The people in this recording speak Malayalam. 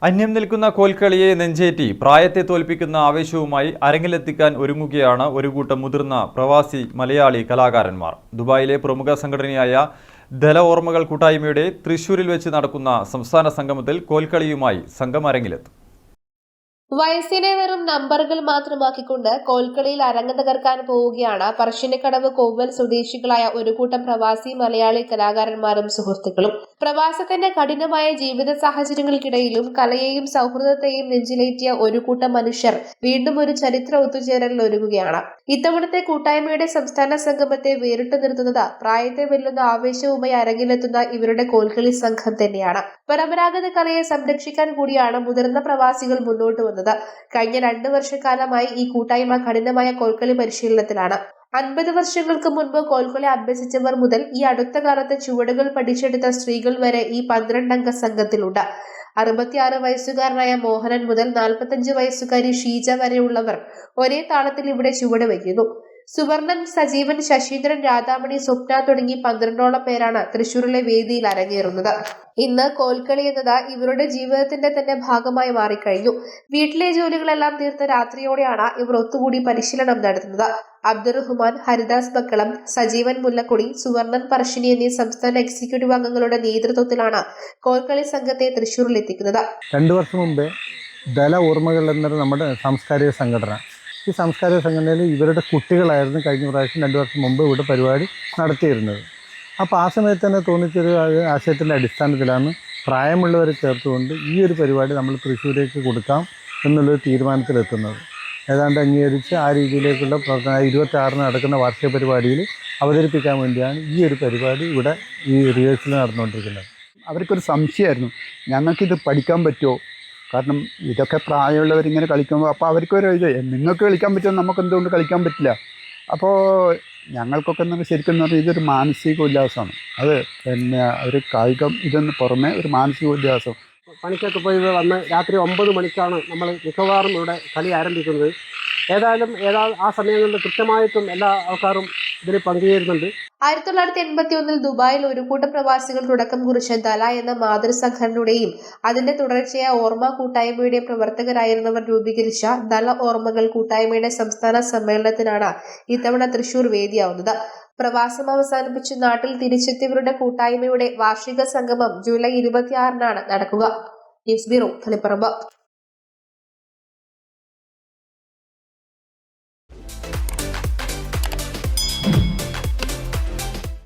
അന്യം നിൽക്കുന്ന കോൽക്കളിയെ നെഞ്ചേറ്റി പ്രായത്തെ തോൽപ്പിക്കുന്ന ആവേശവുമായി അരങ്ങിലെത്തിക്കാൻ ഒരുങ്ങുകയാണ് ഒരു കൂട്ടം മുതിർന്ന പ്രവാസി മലയാളി കലാകാരന്മാർ. ദുബായിലെ പ്രമുഖ സംഘടനയായ ദല ഓർമ്മകൾ കൂട്ടായ്മയുടെ തൃശൂരിൽ വെച്ച് നടക്കുന്ന സംസ്ഥാന സംഗമത്തിൽ കോൽക്കളിയുമായി സംഘം അരങ്ങിലെത്തും. വയസ്സിനെ വെറും നമ്പറുകൾ മാത്രമാക്കിക്കൊണ്ട് കോൽക്കളിയിൽ അരങ്ങ് തകർക്കാൻ പോവുകയാണ് പറശ്ശിനിക്കടവ് കോവൽ സ്വദേശികളായ ഒരു കൂട്ടം പ്രവാസി മലയാളി കലാകാരന്മാരും സുഹൃത്തുക്കളും. പ്രവാസത്തിന്റെ കഠിനമായ ജീവിത സാഹചര്യങ്ങൾക്കിടയിലും കലയെയും സൗഹൃദത്തെയും നെഞ്ചിലേറ്റിയ ഒരു കൂട്ടം മനുഷ്യർ വീണ്ടും ഒരു ചരിത്ര ഒത്തുചേരലിൽ ഒരുങ്ങുകയാണ്. ഇത്തവണത്തെ കൂട്ടായ്മയുടെ സംസ്ഥാന സംഗമത്തെ വേറിട്ടു നിർത്തുന്നത് പ്രായത്തെ വെല്ലുന്ന ആവേശവുമായി അരങ്ങിലെത്തുന്ന ഇവരുടെ കോൽക്കളി സംഘം തന്നെയാണ്. പരമ്പരാഗത കലയെ സംരക്ഷിക്കാൻ കൂടിയാണ് മുതിർന്ന പ്രവാസികൾ മുന്നോട്ട് വന്നത്. കഴിഞ്ഞ 2 വർഷക്കാലമായി ഈ കൂട്ടായ്മ കഠിനമായ കോൽക്കളി പരിശീലനത്തിലാണ്. 50 വർഷങ്ങൾക്ക് മുൻപ് കോൽക്കളി അഭ്യസിച്ചവർ മുതൽ ഈ അടുത്ത കാലത്ത് ചുവടുകൾ പഠിച്ചെടുത്ത സ്ത്രീകൾ വരെ ഈ 12 അംഗ സംഘത്തിലുണ്ട്. 66 വയസ്സുകാരനായ മോഹനൻ മുതൽ 45 വയസ്സുകാരി ഷീജ വരെയുള്ളവർ ഒരേ താളത്തിൽ ഇവിടെ ചുവട് വയ്ക്കുന്നു. സുവർണൻ, സജീവൻ, ശശീന്ദ്രൻ, രാധാമണി, സ്വപ്ന തുടങ്ങി 12ഓളം പേരാണ് തൃശൂരിലെ വേദിയിൽ അരങ്ങേറുന്നത്. ഇന്ന് കോൽക്കളി എന്നത് ഇവരുടെ ജീവിതത്തിന്റെ തന്നെ ഭാഗമായി മാറിക്കഴിഞ്ഞു. വീട്ടിലെ ജോലികളെല്ലാം തീർത്ത രാത്രിയോടെയാണ് ഇവർ ഒത്തുകൂടി പരിശീലനം നടത്തുന്നത്. അബ്ദുറഹ്മാൻ, ഹരിദാസ് ബക്കളം, സജീവൻ മുല്ലക്കുടി, സുവർണൻ പറശ്ശിനി എന്നീ സംസ്ഥാന എക്സിക്യൂട്ടീവ് അംഗങ്ങളുടെ നേതൃത്വത്തിലാണ് കോൽക്കളി സംഘത്തെ തൃശൂരിൽ എത്തിക്കുന്നത്. 2 വർഷം മുമ്പേ ദല ഓർമ്മകൾ എന്നത് നമ്മുടെ സാംസ്കാരിക സംഘടന. ഈ സാംസ്കാരിക സംഘടനയിൽ ഇവരുടെ കുട്ടികളായിരുന്നു കഴിഞ്ഞ പ്രാവശ്യം 2 വർഷം മുമ്പ് ഇവിടെ പരിപാടി നടത്തിയിരുന്നത്. അപ്പോൾ ആ സമയത്ത് തന്നെ തോന്നിച്ചൊരു ആശയത്തിൻ്റെ അടിസ്ഥാനത്തിലാണ് പ്രായമുള്ളവരെ ചേർത്തുകൊണ്ട് ഈ ഒരു പരിപാടി നമ്മൾ തൃശ്ശൂരേക്ക് കൊടുക്കാം എന്നുള്ളൊരു തീരുമാനത്തിലെത്തുന്നത്. ഏതാണ്ട് അംഗീകരിച്ച് ആ രീതിയിലേക്കുള്ള പ്രവർത്തനം 26-ന് നടക്കുന്ന വാർഷിക പരിപാടിയിൽ അവതരിപ്പിക്കാൻ വേണ്ടിയാണ് ഈ ഒരു പരിപാടി ഇവിടെ ഈ റിഹേഴ്സൽ നടന്നുകൊണ്ടിരിക്കുന്നത്. അവർക്കൊരു സംശയമായിരുന്നു, ഞങ്ങൾക്കിത് പഠിക്കാൻ പറ്റുമോ? കാരണം ഇതൊക്കെ പ്രായമുള്ളവരിങ്ങനെ കളിക്കുമ്പോൾ അപ്പോൾ അവർക്കൊരു ഇത്, നിങ്ങൾക്ക് കളിക്കാൻ പറ്റുമോ, നമുക്ക് എന്തുകൊണ്ട് കളിക്കാൻ പറ്റില്ല? അപ്പോൾ ഞങ്ങൾക്കൊക്കെ എന്ന് ശരിക്കും എന്ന് പറഞ്ഞാൽ ഇതൊരു മാനസിക ഉല്ലാസമാണ്. അത് പിന്നെ ഒരു കായികം ഇതൊന്ന് പുറമെ ഒരു മാനസിക ഉല്ലാസം. പണിക്കൊക്കെ പോയി വന്ന് രാത്രി 9 മണിക്കാണ് നമ്മൾ മിക്കവാറും ഇവിടെ കളി ആരംഭിക്കുന്നത്. ഏതായാലും ആ സമയങ്ങളിൽ കൃത്യമായിട്ടും എല്ലാ ആൾക്കാരും ഇതിൽ പങ്കുചേരുന്നുണ്ട്. 1981-ൽ ദുബായിൽ ഒരു കൂട്ടം പ്രവാസികൾ തുടക്കം കുറിച്ച ദല എന്ന മാതൃസംഘടനയുടെയും അതിന്റെ തുടർച്ചയായ ഓർമ്മ കൂട്ടായ്മയുടെ പ്രവർത്തകരായിരുന്നവർ രൂപീകരിച്ച ദല ഓർമ്മകൾ കൂട്ടായ്മയുടെ സംസ്ഥാന സമ്മേളനത്തിനാണ് ഇത്തവണ തൃശൂർ വേദിയാവുന്നത്. പ്രവാസം അവസാനിപ്പിച്ച് നാട്ടിൽ തിരിച്ചെത്തിയവരുടെ കൂട്ടായ്മയുടെ വാർഷിക സംഗമം ജൂലൈ 26-നാണ് നടക്കുക. News bureau, Taliparamba.